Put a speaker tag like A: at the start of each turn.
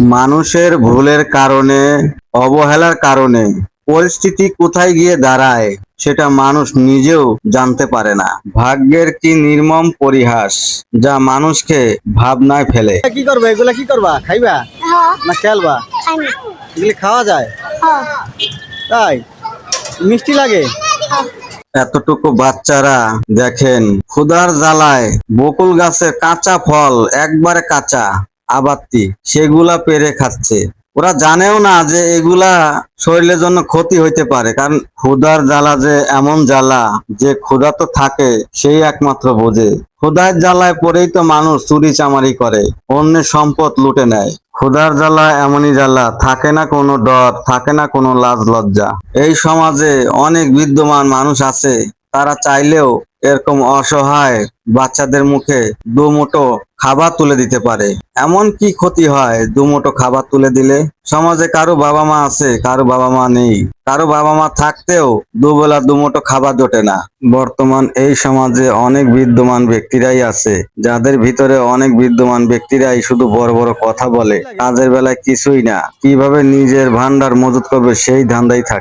A: মানুষের ভুলের কারণে, অবহেলার কারণে পরিস্থিতি কোথায় গিয়ে দাঁড়ায় সেটা মানুষ নিজেও জানতে পারে না। ভাগ্যের কি নির্মম পরিহাস, যা মানুষকে ভাবনায় ফেলে।
B: কি করবে এগুলা? কি করবা? খাইবা না খেলবা? এগুলি খাওয়া যায়? তাই? মিষ্টি লাগে?
A: এতটুকু বাচ্চারা দেখেন ক্ষুধার জ্বালায় বকুল গাছে কাঁচা ফল, একবারে কাঁচা আবাত্তি, সেগুলা পেরে খাচ্ছে। ওরা জানেও না যে এগুলা শরীরের জন্য ক্ষতি হইতে পারে, কারণ ক্ষুধার জ্বালা যে এমন জ্বালা, যে ক্ষুধা তো থাকে সেই একমাত্র বোঝে। ক্ষুধার জ্বালায় পরেই তো মানুষ চুরি চামারি করে, অন্যের সম্পদ লুটে নেয়। ক্ষুধার জ্বালা এমনই জ্বালা, থাকে না কোনো ডর, থাকে না কোনো লাজ লজ্জা। এই সমাজে অনেক বিদ্যমান মানুষ আছে, তারা চাইলেও এরকম অসহায় বাচ্চাদের মুখে দুমুঠো খাবার তুলে দিতে পারে। এমন কি ক্ষতি হয় দুমুঠো খাবার তুলে দিলে? সমাজে কারো বাবা মা আছে, কারো বাবা মা নেই, কারো বাবা মা থাকতেও দুবেলা দুমুঠো খাবার জোটে না। বর্তমান এই সমাজে অনেক বিদ্যমান ব্যক্তিরাই আছে, যাদের ভিতরে অনেক বিদ্যমান ব্যক্তিরাই শুধু বড় বড় কথা বলে, কাজের বেলায় কিছুই না, কিভাবে নিজের ভান্ডার মজুত করবে সেই ধান্দাই থাকে।